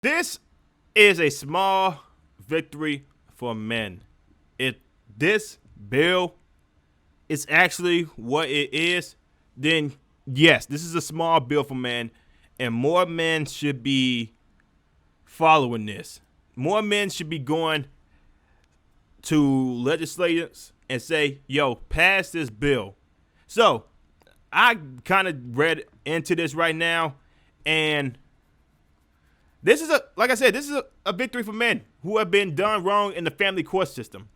This is a small victory for men. If this bill is actually what it is, then yes, this is a small bill for men, and more men should be following this. More men should be going to legislators and say, yo, pass this bill. So I kind of read into this right now, and this is like I said, this is a victory for men who have been done wrong in the family court system.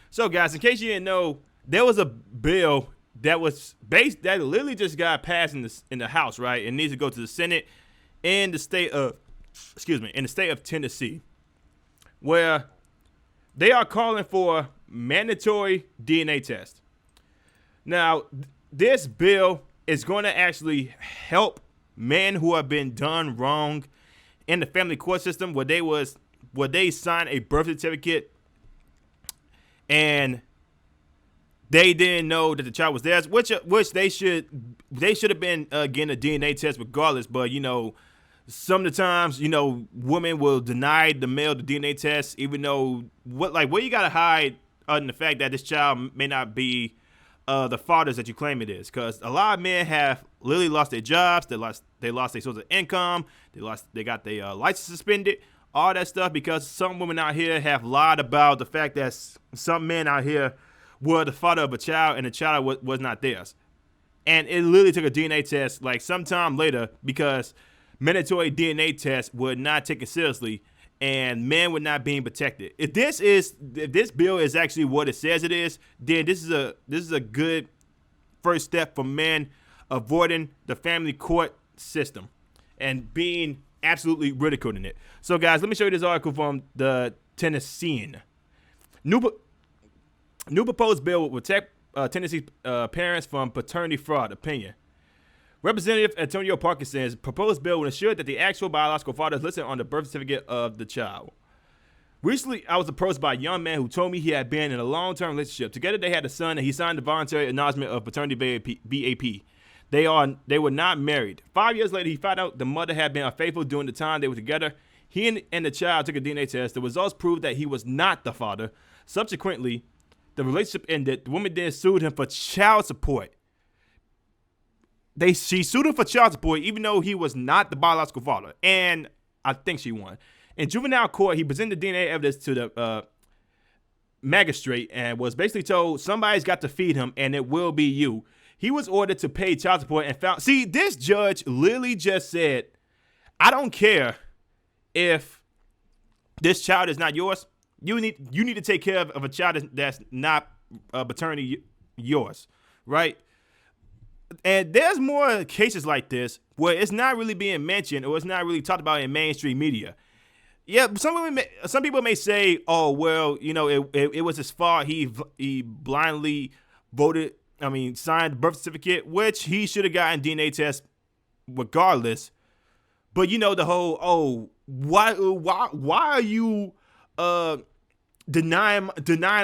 So, guys, in case you didn't know, there was a bill that was based that literally just got passed in the House, right? It needs to go to the Senate in the state of, in the state of Tennessee, where they are calling for mandatory DNA test. Now, this bill is going to actually help men who have been done wrong in the family court system, where they signed a birth certificate and they didn't know that the child was theirs, which they should have been getting a DNA test regardless. But some of the times, women will deny the male the DNA test, even though what you gotta hide other than the fact that this child may not be the fathers that you claim it is, because a lot of men have literally lost their jobs, they lost their source of income, they got their license suspended, all that stuff, because some women out here have lied about the fact that some men out here were the father of a child and the child was not theirs, and it literally took a DNA test like sometime later because mandatory DNA tests were not taken seriously and men were not being protected. If this bill is actually what it says it is, then this is a good first step for men avoiding the family court system and being absolutely ridiculed in it. So, guys, let me show you this article from the Tennessean. New proposed bill will protect Tennessee parents from paternity fraud. Opinion. Representative Antonio Parkinson's proposed bill will ensure that the actual biological father is listed on the birth certificate of the child. Recently, I was approached by a young man who told me he had been in a long-term relationship. Together, they had a son, and he signed the voluntary acknowledgement of paternity (VAP). They were not married. 5 years later, he found out the mother had been unfaithful during the time they were together. He and the child took a DNA test. The results proved that he was not the father. Subsequently, the relationship ended. The woman then sued him for child support. She sued him for child support even though he was not the biological father, and I think she won. In juvenile court, he presented DNA evidence to the magistrate and was basically told somebody's got to feed him and it will be you. He was ordered to pay child support and found. See, this judge literally just said, I don't care if this child is not yours. You need to take care of a child that's not paternity yours, right? And there's more cases like this where it's not really being mentioned or it's not really talked about in mainstream media. Yeah, some people may say, "Oh, well, it was his fault. He blindly signed the birth certificate, which he should have gotten DNA test regardless." But the whole, "Oh, why are you denying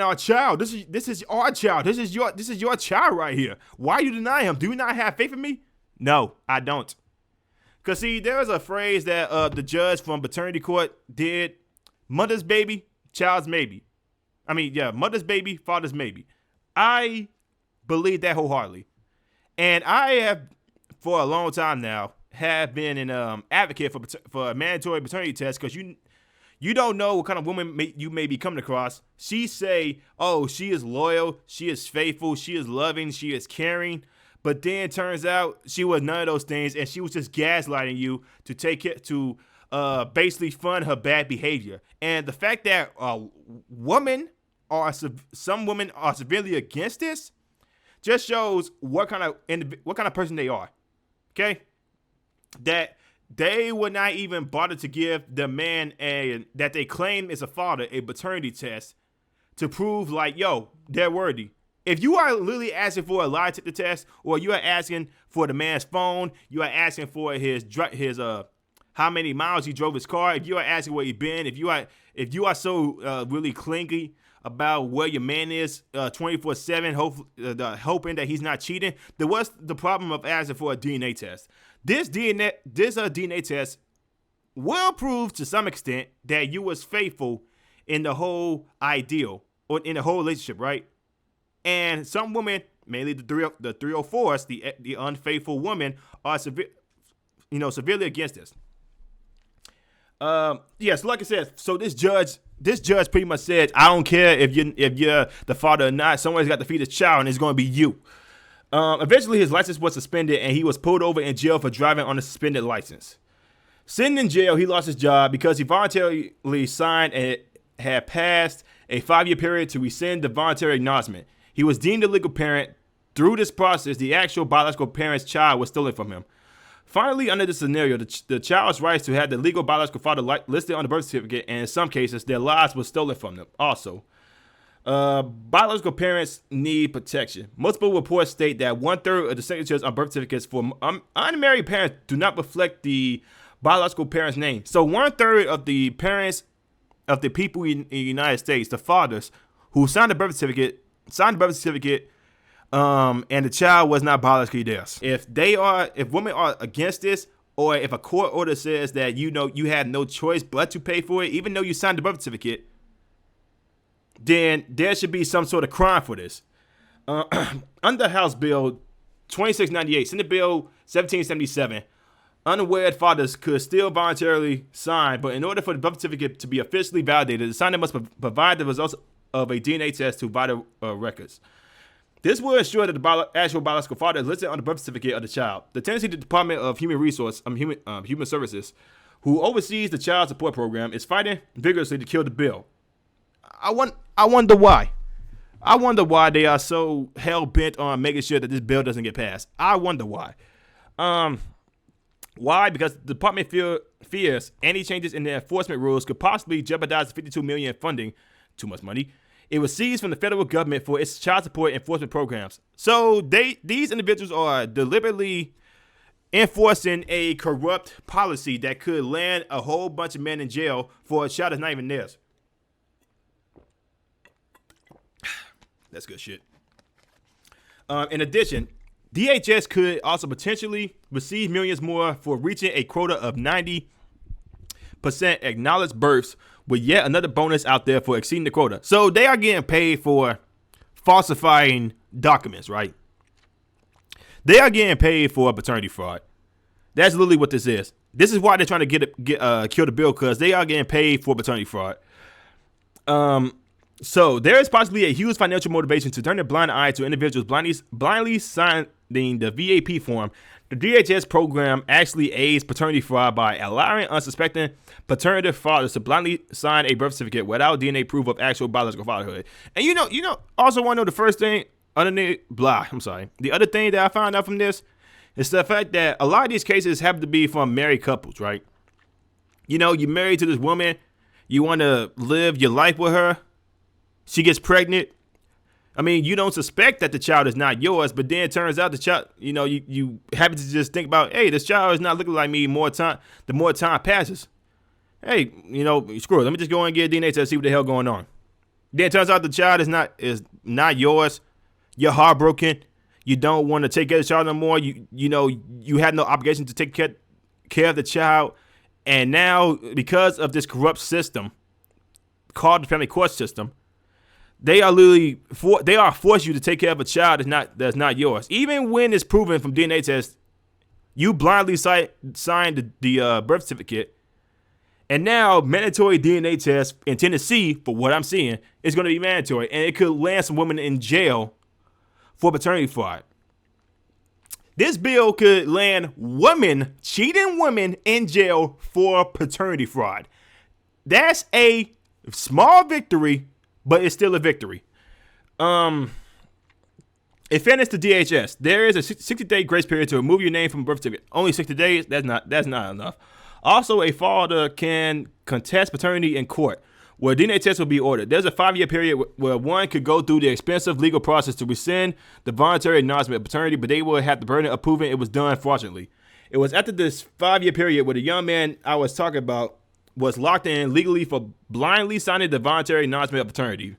our child? This is our child. This is your child right here. Why you deny him? Do you not have faith in me?" No, I don't. Cause see, there's a phrase that the judge from paternity court did: mother's baby, child's maybe. Mother's baby, father's maybe. I believe that wholeheartedly, and I have for a long time now have been an advocate for a mandatory paternity test, because you don't know what kind of woman you may be coming across. She say, oh, she is loyal, she is faithful, she is loving, she is caring. But then it turns out she was none of those things, and she was just gaslighting you to take it to basically fund her bad behavior. And the fact that some women are severely against this just shows what kind of person they are. Okay, that they would not even bother to give the man that they claim is a father a paternity test to prove they're worthy. If you are literally asking for a lie detector test, or you are asking for the man's phone, you are asking for his how many miles he drove his car, if you are asking where he been, if you are so really clingy about where your man is 24/7, hoping that he's not cheating, then what's the problem of asking for a DNA test? This DNA test will prove to some extent that you was faithful in the whole ideal or in the whole relationship, right? And some women, mainly the 304s, the unfaithful women, are severely against this. So like I said, so this judge pretty much said, I don't care if you're the father or not. Someone's got to feed his child, and it's going to be you. Eventually, his license was suspended, and he was pulled over in jail for driving on a suspended license. Sitting in jail, he lost his job because he voluntarily signed and had passed a 5-year period to rescind the voluntary acknowledgement. He was deemed a legal parent. Through this process, the actual biological parent's child was stolen from him. Finally, under this scenario, the child's rights to have the legal biological father listed on the birth certificate, and in some cases, their lives were stolen from them. Also, biological parents need protection. Multiple reports state that 1/3 of the signatures on birth certificates for unmarried parents do not reflect the biological parent's name. So 1/3 of the parents of the people in the United States, the fathers who signed the birth certificate, and the child was not biologically theirs. If women are against this, or if a court order says that you had no choice but to pay for it, even though you signed the birth certificate, then there should be some sort of crime for this. Under House Bill 2698, Senate Bill 1777, unwed fathers could still voluntarily sign, but in order for the birth certificate to be officially validated, the signer must provide the results of a DNA test to vital records. This will ensure that the actual biological father is listed on the birth certificate of the child. The Tennessee Department of Human Services, who oversees the child support program, is fighting vigorously to kill the bill. I wonder why. I wonder why they are so hell bent on making sure that this bill doesn't get passed. I wonder why. Why? Because the department fears any changes in the enforcement rules could possibly jeopardize the $52 million in funding, too much money, it was seized from the federal government for its child support enforcement programs. So these individuals are deliberately enforcing a corrupt policy that could land a whole bunch of men in jail for a child that's not even theirs. That's good shit. In addition, DHS could also potentially receive millions more for reaching a quota of 90% acknowledged births, with yet another bonus out there for exceeding the quota. So they are getting paid for falsifying documents, right? They are getting paid for paternity fraud. That's literally what this is. This is why they're trying to kill the bill, because they are getting paid for paternity fraud. So there is possibly a huge financial motivation to turn a blind eye to individuals blindly signing the VAP form. The DHS program actually aids paternity fraud by allowing unsuspecting paternity fathers to blindly sign a birth certificate without DNA proof of actual biological fatherhood. And also want to know the first thing the other thing that I found out from this is the fact that a lot of these cases happen to be from married couples, right? You're married to this woman, you want to live your life with her. She gets pregnant. I mean, you don't suspect that the child is not yours, but then it turns out the child, you happen to just think about, hey, this child is not looking like me the more time passes. Hey, screw it. Let me just go and get a DNA test to see what the hell going on. Then it turns out the child is not yours. You're heartbroken. You don't want to take care of the child no more. You had no obligation to take care of the child. And now, because of this corrupt system called the family court system, they are forced you to take care of a child that's not yours. Even when it's proven from DNA tests, you blindly signed the birth certificate, and now mandatory DNA tests in Tennessee, for what I'm seeing, is going to be mandatory, and it could land some women in jail for paternity fraud. This bill could land cheating women in jail for paternity fraud. That's a small victory, but it's still a victory. In fairness to DHS, there is a 60-day grace period to remove your name from a birth certificate. Only 60 days? That's not enough. Also, a father can contest paternity in court, where DNA tests will be ordered. There's a 5-year period where one could go through the expensive legal process to rescind the voluntary acknowledgement of paternity, but they will have the burden of proving it was done fraudulently. It was after this 5-year period where the young man I was talking about was locked in legally for blindly signing the voluntary acknowledgement of paternity.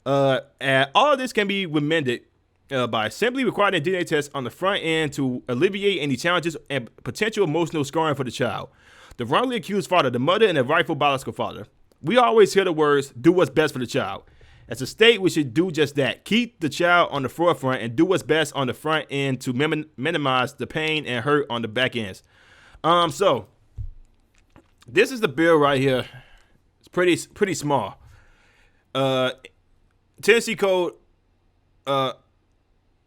And all of this can be amended by simply requiring a DNA test on the front end to alleviate any challenges and potential emotional scarring for the child. The wrongly accused father, the mother, and the rightful biological father. We always hear the words, do what's best for the child. As a state, we should do just that. Keep the child on the forefront and do what's best on the front end to minimize the pain and hurt on the back ends. So this is the bill right here. It's pretty small. Tennessee Code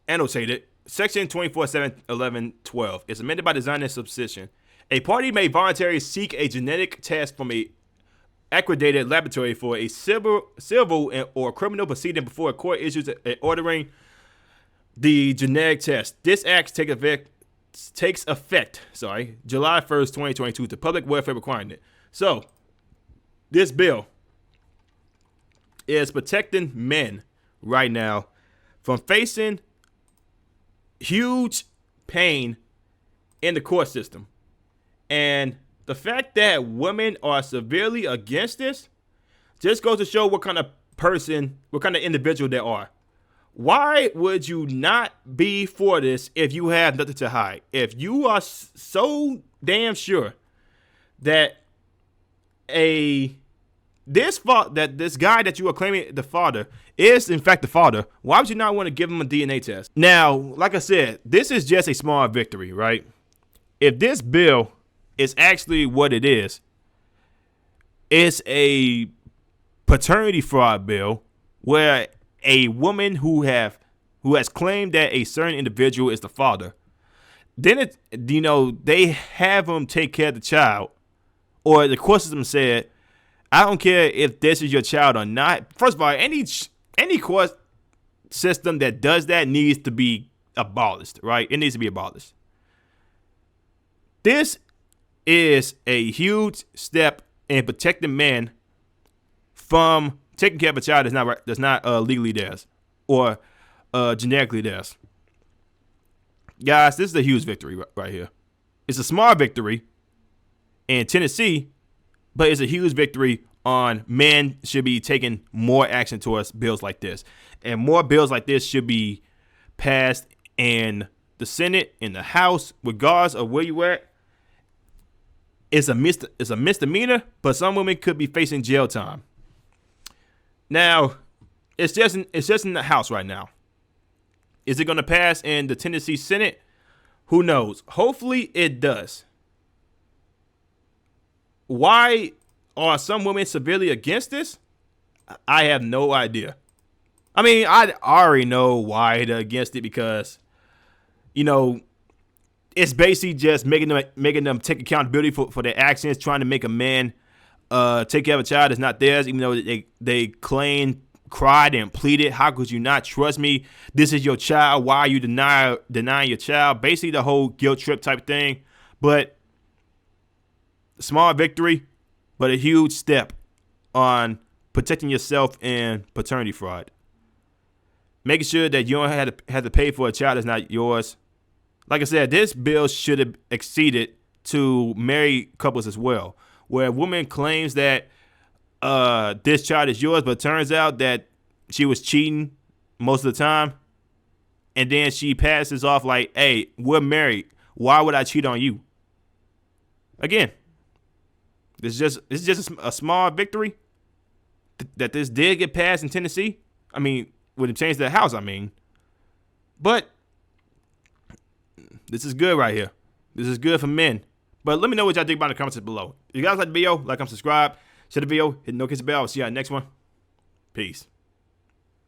annotated Section 24.7.11.12 is amended by design and subsection. A party may voluntarily seek a genetic test from a accredited laboratory for a civil or criminal proceeding before a court issues ordering the genetic test. This act takes effect, July 1st, 2022, to public welfare requirement. So, this bill is protecting men right now from facing huge pain in the court system. And the fact that women are severely against this just goes to show what kind of person, what kind of individual they are. Why would you not be for this if you have nothing to hide? If you are so damn sure that this guy that you are claiming the father is in fact the father, why would you not want to give him a DNA test? Now, like I said, this is just a small victory, right? If this bill is actually what it is, it's a paternity fraud bill where a woman who has claimed that a certain individual is the father, then they have him take care of the child, or the court system said, I don't care if this is your child or not. First of all, any court system that does that needs to be abolished, right? It needs to be abolished. This is a huge step in protecting men from taking care of a child that's not legally theirs or genetically theirs. Guys, this is a huge victory right here. It's a small victory in Tennessee, but it's a huge victory on men should be taking more action towards bills like this. And more bills like this should be passed in the Senate, in the House, regardless of where you at. It's a misdemeanor, but some women could be facing jail time. Now, it's just in the House right now. Is it going to pass in the Tennessee Senate? Who knows? Hopefully it does. Why are some women severely against this? I have no idea. I mean, I already know why they're against it because, it's basically just making them take accountability for their actions, trying to make a man take care of a child that's not theirs, even though they cried and pleaded, how could you not trust me? This is your child. Why are you denying your child? Basically the whole guilt trip type thing. But small victory, but a huge step on protecting yourself in paternity fraud. Making sure that you don't have to pay for a child that's not yours. Like I said, this bill should have exceeded to married couples as well, where a woman claims that this child is yours, but it turns out that she was cheating most of the time, and then she passes off like, hey, we're married. Why would I cheat on you? Again, this is just a small victory that this did get passed in Tennessee. I mean, when it changed the House, but this is good right here. This is good for men. But let me know what y'all think about in the comments below. If you guys like the video, like and subscribe. Share the video, hit the notification bell. I'll see you on the next one. Peace.